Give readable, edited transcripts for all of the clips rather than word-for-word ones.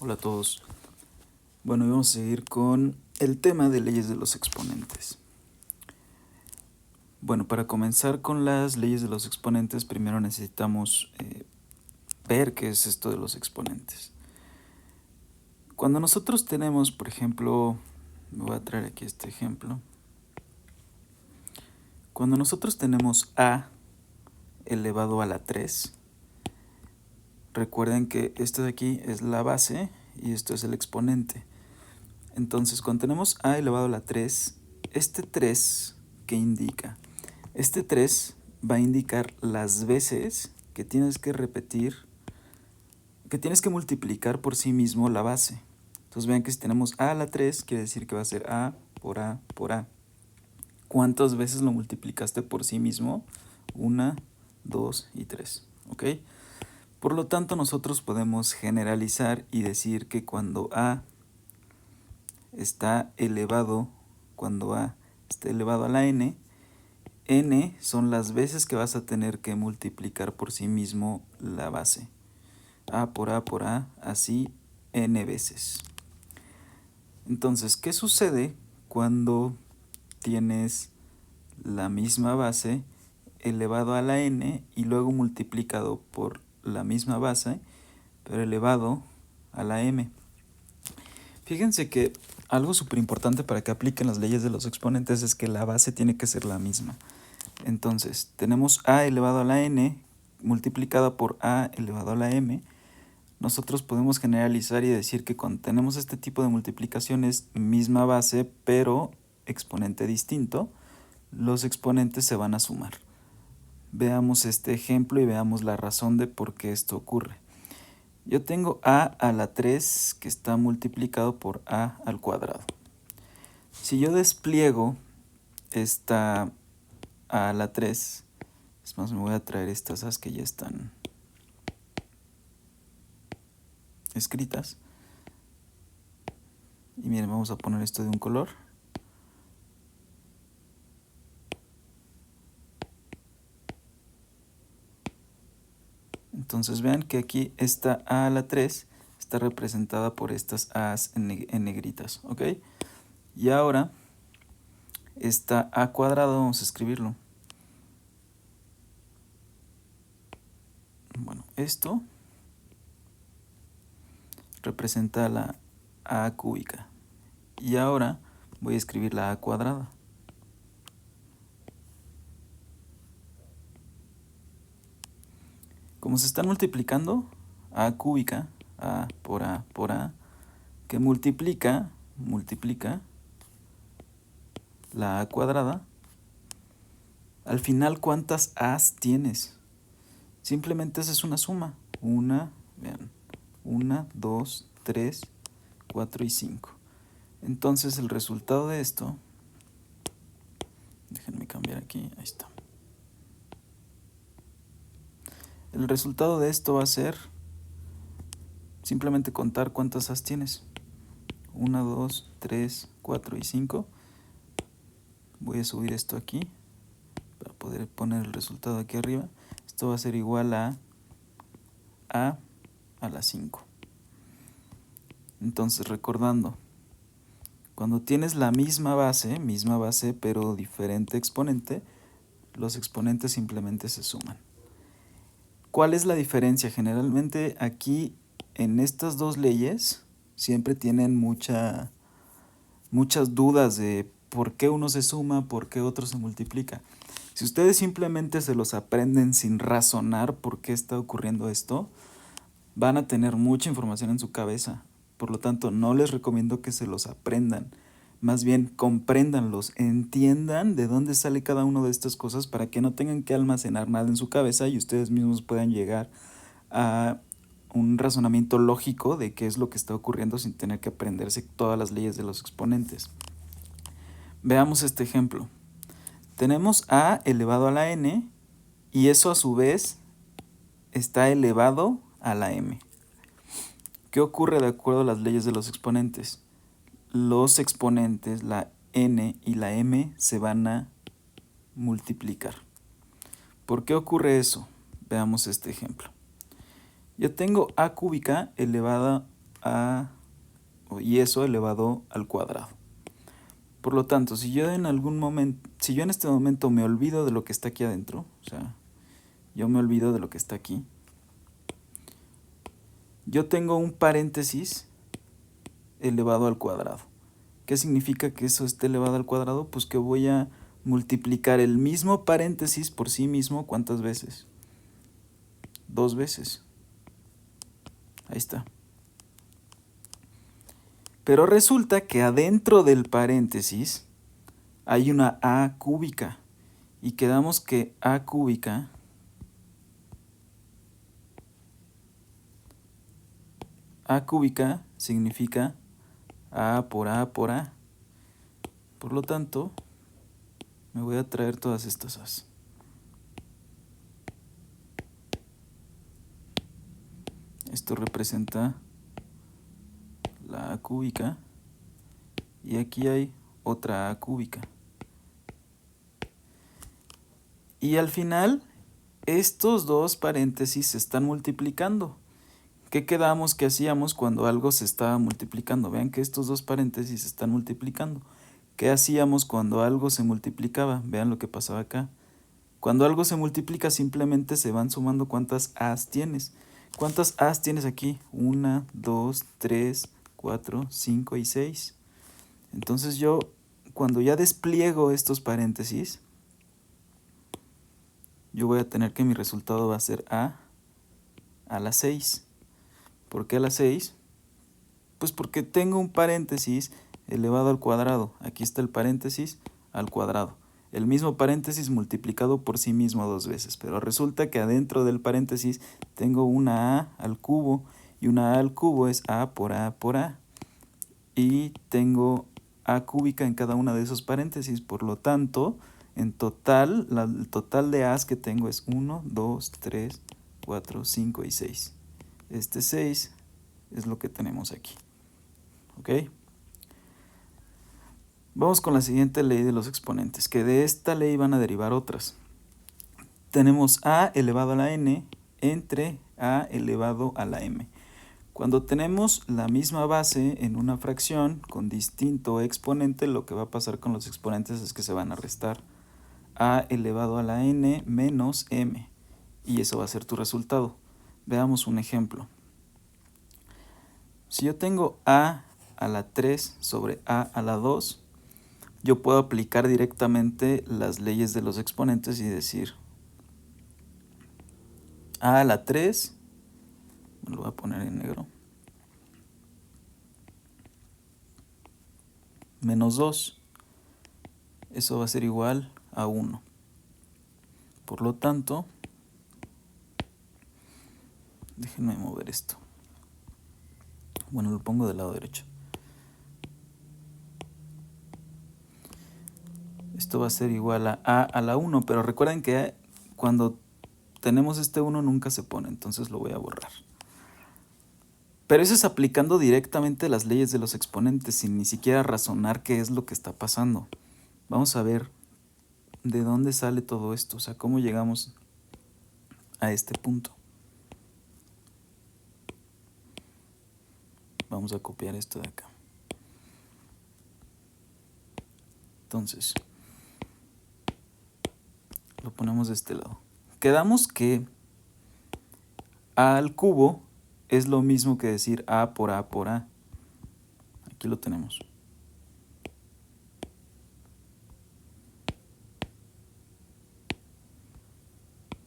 Hola a todos. Bueno, hoy vamos a seguir con el tema de leyes de los exponentes. Bueno, para comenzar con las leyes de los exponentes, primero necesitamos ver qué es esto de los exponentes. Cuando nosotros tenemos, por ejemplo, me voy a traer aquí este ejemplo. Cuando nosotros tenemos a elevado a la 3, recuerden que esto de aquí es la base y esto es el exponente. Entonces, cuando tenemos a elevado a la 3, este 3, ¿qué indica? Este 3 va a indicar las veces que tienes que repetir, que tienes que multiplicar por sí mismo la base. Entonces vean que si tenemos a la 3, quiere decir que va a ser a por a por a. ¿Cuántas veces lo multiplicaste por sí mismo? 1, 2 y 3. ¿Ok? Por lo tanto, nosotros podemos generalizar y decir que cuando a está elevado, cuando a está elevado a la n son las veces que vas a tener que multiplicar por sí mismo la base. A por a por a, así n veces. Entonces, ¿qué sucede cuando tienes la misma base elevado a la n y luego multiplicado por la misma base, pero elevado a la m? Fíjense que algo súper importante para que apliquen las leyes de los exponentes es que la base tiene que ser la misma. Entonces, tenemos a elevado a la n multiplicada por a elevado a la m. Nosotros podemos generalizar y decir que cuando tenemos este tipo de multiplicaciones, misma base, pero exponente distinto, los exponentes se van a sumar. Veamos este ejemplo y veamos la razón de por qué esto ocurre. Yo tengo a la 3 que está multiplicado por a al cuadrado. Si yo despliego esta a la 3, es más, me voy a traer estas as que ya están escritas. Y miren, vamos a poner esto de un color. Entonces vean que aquí esta a la 3 está representada por estas a's en negritas, ¿ok? Y ahora, esta a cuadrado, vamos a escribirlo. Bueno, esto representa la a cúbica. Y ahora voy a escribir la a cuadrada. Como se están multiplicando, a cúbica, a por a por a, que multiplica la a cuadrada, al final, ¿cuántas a's tienes? Simplemente esa es una suma. Vean, 1, 2, 3, 4 y 5. Entonces el resultado de esto, déjenme cambiar aquí, ahí está. El resultado de esto va a ser simplemente contar cuántas a's tienes. 1, 2, 3, 4 y 5. Voy a subir esto aquí para poder poner el resultado aquí arriba. Esto va a ser igual a la 5. Entonces, recordando, cuando tienes la misma base pero diferente exponente, los exponentes simplemente se suman. ¿Cuál es la diferencia? Generalmente aquí en estas dos leyes siempre tienen muchas dudas de por qué uno se suma, por qué otro se multiplica. Si ustedes simplemente se los aprenden sin razonar por qué está ocurriendo esto, van a tener mucha información en su cabeza. Por lo tanto, no les recomiendo que se los aprendan. Más bien, compréndanlos, entiendan de dónde sale cada una de estas cosas para que no tengan que almacenar nada en su cabeza y ustedes mismos puedan llegar a un razonamiento lógico de qué es lo que está ocurriendo sin tener que aprenderse todas las leyes de los exponentes. Veamos este ejemplo. Tenemos a elevado a la n y eso a su vez está elevado a la m. ¿Qué ocurre de acuerdo a las leyes de los exponentes? Los exponentes, la n y la m, se van a multiplicar. ¿Por qué ocurre eso? Veamos este ejemplo. Yo tengo a cúbica elevada a, y eso elevado al cuadrado. Por lo tanto, si yo en este momento me olvido de lo que está aquí adentro, o sea, yo me olvido de lo que está aquí, yo tengo un paréntesis elevado al cuadrado. ¿Qué significa que eso esté elevado al cuadrado? Pues que voy a multiplicar el mismo paréntesis por sí mismo, ¿cuántas veces? 2 veces. Ahí está. Pero resulta que adentro del paréntesis hay una a cúbica. Y quedamos que a cúbica significa a por a por a. Por lo tanto, me voy a traer todas estas a's. Esto representa la a cúbica y aquí hay otra a cúbica. Y al final, estos dos paréntesis se están multiplicando. ¿Qué quedamos que hacíamos cuando algo se estaba multiplicando? Vean que estos dos paréntesis se están multiplicando. ¿Qué hacíamos cuando algo se multiplicaba? Vean lo que pasaba acá. Cuando algo se multiplica simplemente se van sumando cuántas a's tienes. ¿Cuántas a's tienes aquí? 1, 2, 3, 4, 5 y 6. Entonces yo, cuando ya despliego estos paréntesis, yo voy a tener que mi resultado va a ser a la 6. ¿Por qué a la 6? Pues porque tengo un paréntesis elevado al cuadrado. Aquí está el paréntesis al cuadrado. El mismo paréntesis multiplicado por sí mismo 2 veces. Pero resulta que adentro del paréntesis tengo una a al cubo. Y una a al cubo es a por a por a. Y tengo a cúbica en cada una de esos paréntesis. Por lo tanto, en total, el total de a's que tengo es 1, 2, 3, 4, 5 y 6. Este 6 es lo que tenemos aquí. ¿Ok? Vamos con la siguiente ley de los exponentes, que de esta ley van a derivar otras. Tenemos a elevado a la n entre a elevado a la m. Cuando tenemos la misma base en una fracción con distinto exponente, lo que va a pasar con los exponentes es que se van a restar. A elevado a la n menos m. Y eso va a ser tu resultado. Veamos un ejemplo. Si yo tengo a la 3 sobre a la 2, yo puedo aplicar directamente las leyes de los exponentes y decir a la 3, lo voy a poner en negro, menos 2, eso va a ser igual a 1. Por lo tanto, déjenme mover esto. Bueno, lo pongo del lado derecho. Esto va a ser igual a la 1, pero recuerden que cuando tenemos este 1 nunca se pone, entonces lo voy a borrar. Pero eso es aplicando directamente las leyes de los exponentes sin ni siquiera razonar qué es lo que está pasando. Vamos a ver de dónde sale todo esto, o sea, cómo llegamos a este punto. Vamos a copiar esto de acá. Entonces, lo ponemos de este lado. Quedamos que a al cubo es lo mismo que decir a por a por a. Aquí lo tenemos.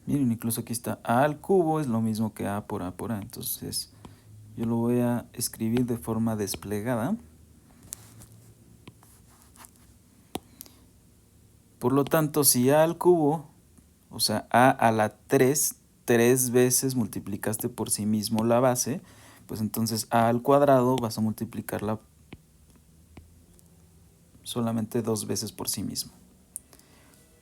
Miren, incluso aquí está a al cubo es lo mismo que a por a por a. Entonces, yo lo voy a escribir de forma desplegada. Por lo tanto, si a al cubo, o sea, a la 3, 3 veces multiplicaste por sí mismo la base, pues entonces a al cuadrado vas a multiplicarla solamente 2 veces por sí mismo.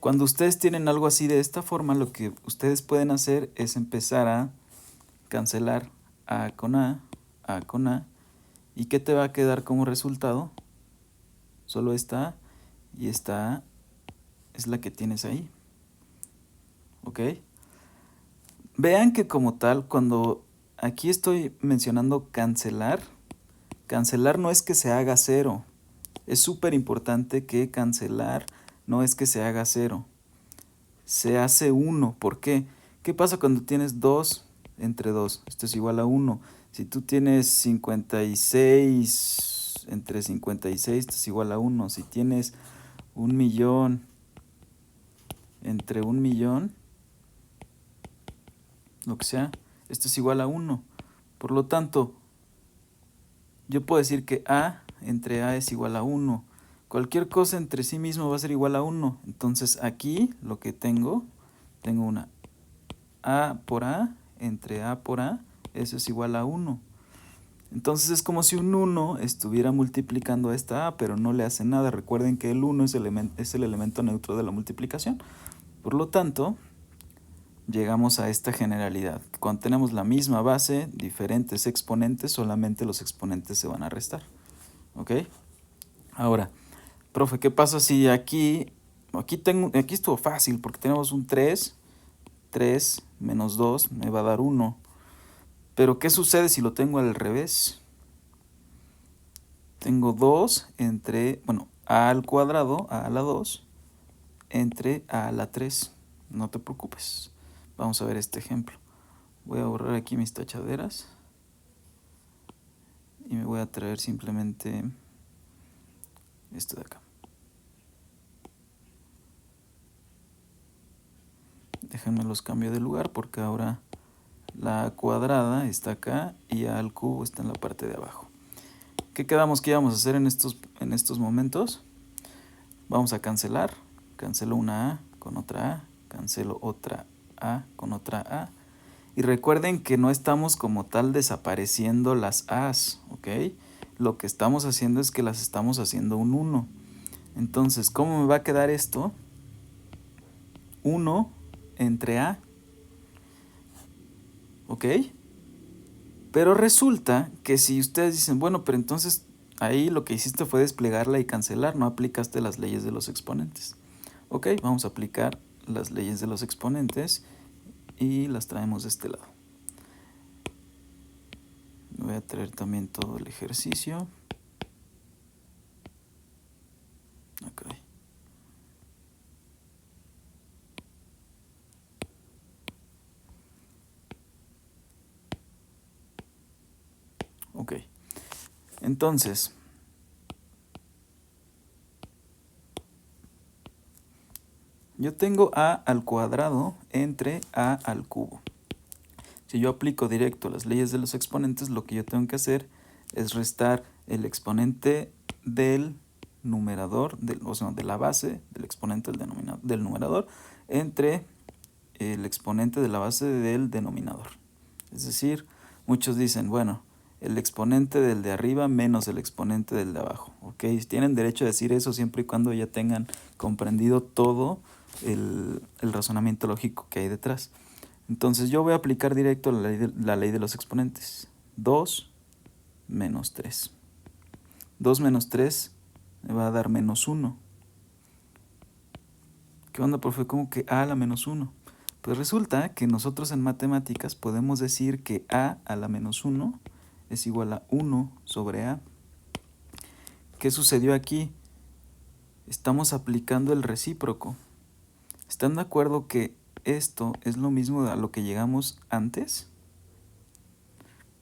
Cuando ustedes tienen algo así de esta forma, lo que ustedes pueden hacer es empezar a cancelar a con a con a. ¿Y qué te va a quedar como resultado? Solo esta a y esta a es la que tienes ahí. ¿Ok? Vean que como tal, cuando aquí estoy mencionando cancelar, Cancelar no es que se haga cero. Es súper importante que cancelar no es que se haga cero. Se hace 1. ¿Por qué? ¿Qué pasa cuando tienes 2 entre 2? Esto es igual a 1. Si tú tienes 56 entre 56, esto es igual a 1. Si tienes 1.000.000 entre 1.000.000, lo que sea, esto es igual a 1. Por lo tanto, yo puedo decir que A entre A es igual a 1. Cualquier cosa entre sí mismo va a ser igual a 1. Entonces aquí lo que tengo una A por A entre A por A, eso es igual a 1. Entonces es como si un 1 estuviera multiplicando a esta A, pero no le hace nada. Recuerden que el 1 es el elemento neutro de la multiplicación. Por lo tanto, llegamos a esta generalidad. Cuando tenemos la misma base, diferentes exponentes, solamente los exponentes se van a restar. ¿Ok? Ahora, profe, ¿qué pasa si aquí estuvo fácil porque tenemos un 3 menos 2 me va a dar 1. Pero ¿qué sucede si lo tengo al revés? Tengo 2 entre, a al cuadrado, a la 2, entre a la 3. No te preocupes. Vamos a ver este ejemplo. Voy a borrar aquí mis tachaderas. Y me voy a traer simplemente esto de acá. Déjenme los cambio de lugar porque ahora la cuadrada está acá y A al cubo está en la parte de abajo. ¿Qué quedamos que íbamos a hacer en estos momentos? Vamos a cancelar. Cancelo una A con otra A. Cancelo otra A con otra A. Y recuerden que no estamos como tal desapareciendo las A's, ¿ok? Lo que estamos haciendo es que las estamos haciendo un 1. Entonces, ¿cómo me va a quedar esto? 1 entre A, ¿ok? Pero resulta que si ustedes dicen, bueno, pero entonces ahí lo que hiciste fue desplegarla y cancelar, no aplicaste las leyes de los exponentes. Ok, vamos a aplicar las leyes de los exponentes y las traemos de este lado. Voy a traer también todo el ejercicio. Ok. Ok. Entonces, yo tengo A al cuadrado entre A al cubo. Si yo aplico directo las leyes de los exponentes, lo que yo tengo que hacer es restar el exponente del numerador, de la base del exponente del numerador, entre el exponente de la base del denominador. Es decir, muchos dicen, bueno, el exponente del de arriba menos el exponente del de abajo. ¿Ok? Tienen derecho a decir eso siempre y cuando ya tengan comprendido todo el razonamiento lógico que hay detrás. Entonces yo voy a aplicar directo la ley de los exponentes. 2 menos 3. 2 menos 3 me va a dar menos 1. ¿Qué onda, profe? ¿Cómo que a la menos 1? Pues resulta que nosotros en matemáticas podemos decir que a la menos 1 es igual a 1 sobre a. ¿Qué sucedió aquí? Estamos aplicando el recíproco. ¿Están de acuerdo que esto es lo mismo a lo que llegamos antes?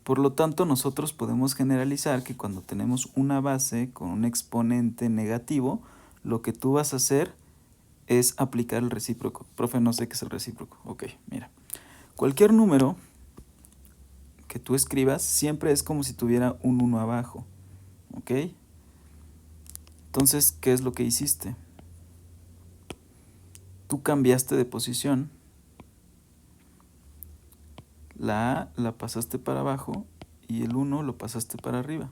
Por lo tanto, nosotros podemos generalizar que cuando tenemos una base con un exponente negativo, lo que tú vas a hacer es aplicar el recíproco. Profe, no sé qué es el recíproco. Ok, mira. Cualquier número que tú escribas siempre es como si tuviera un 1 abajo. ¿Ok? Entonces, ¿qué es lo que hiciste? Tú cambiaste de posición. La A la pasaste para abajo y el 1 lo pasaste para arriba.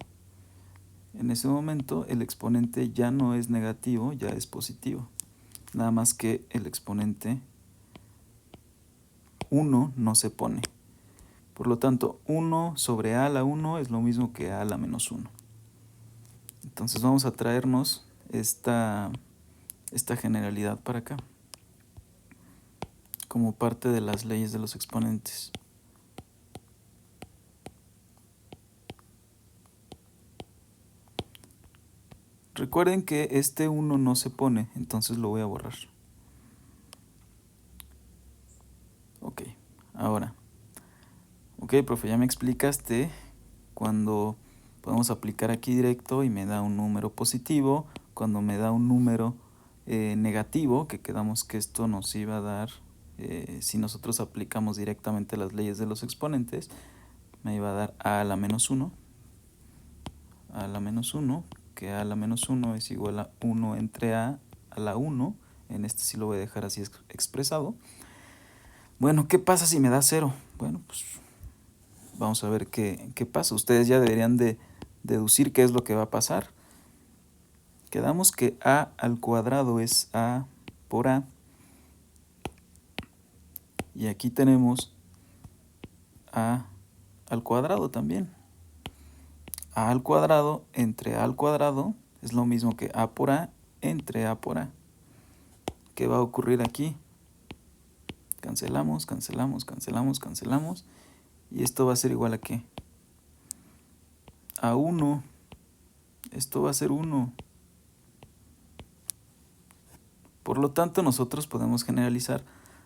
En ese momento el exponente ya no es negativo, ya es positivo. Nada más que el exponente 1 no se pone. Por lo tanto, 1 sobre a la 1 es lo mismo que a la menos 1. Entonces vamos a traernos esta generalidad para acá, como parte de las leyes de los exponentes. Recuerden que este 1 no se pone, entonces lo voy a borrar. Ok, ahora. Ok, profe, ya me explicaste cuando podemos aplicar aquí directo y me da un número positivo, cuando me da un número negativo, que quedamos que esto nos iba a dar, si nosotros aplicamos directamente las leyes de los exponentes, me iba a dar a la menos 1, que a la menos 1 es igual a 1 entre a la 1, en este sí lo voy a dejar así expresado. Bueno, ¿qué pasa si me da 0? Bueno, pues vamos a ver qué pasa. Ustedes ya deberían de deducir qué es lo que va a pasar. Quedamos que a al cuadrado es a por a. Y aquí tenemos a al cuadrado también. A al cuadrado entre a al cuadrado es lo mismo que a por a entre a por a. ¿Qué va a ocurrir aquí? Cancelamos, cancelamos, cancelamos, cancelamos. Y esto va a ser igual a ¿qué? A 1. Esto va a ser 1. Por lo tanto, nosotros podemos generalizar.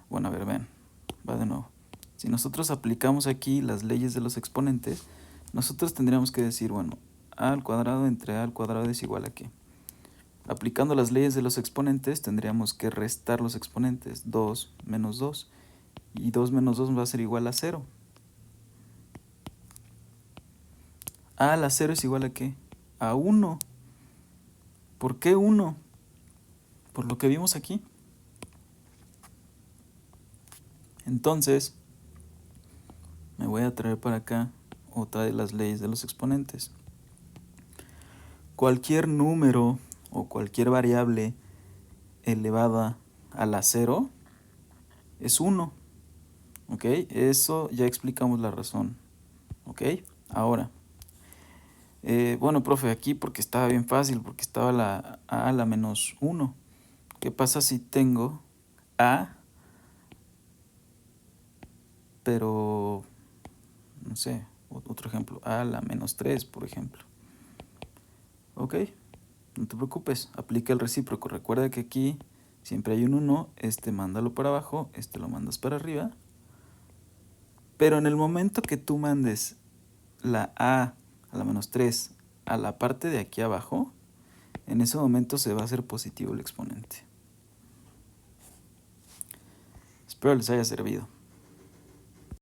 Bueno, a ver, vean. Va de nuevo. Si nosotros aplicamos aquí las leyes de los exponentes, nosotros tendríamos que decir, bueno, a al cuadrado entre a al cuadrado es igual a ¿qué? Aplicando las leyes de los exponentes, tendríamos que restar los exponentes. 2 menos 2. Y 2 menos 2 va a ser igual a 0. A la 0 es igual a ¿qué? A 1. ¿Por qué 1? Por lo que vimos aquí. Entonces, me voy a traer para acá otra de las leyes de los exponentes. Cualquier número o cualquier variable elevada a la 0 es 1. ¿Ok? Eso ya explicamos la razón. ¿Ok? Ahora, bueno, profe, aquí porque estaba bien fácil, porque estaba la a la menos 1. ¿Qué pasa si tengo a, pero, no sé, otro ejemplo, a la menos 3, por ejemplo? ¿Ok? No te preocupes, aplica el recíproco. Recuerda que aquí siempre hay un 1, mándalo para abajo, lo mandas para arriba. Pero en el momento que tú mandes la a la menos 3 a la parte de aquí abajo, en ese momento se va a hacer positivo el exponente. Espero les haya servido.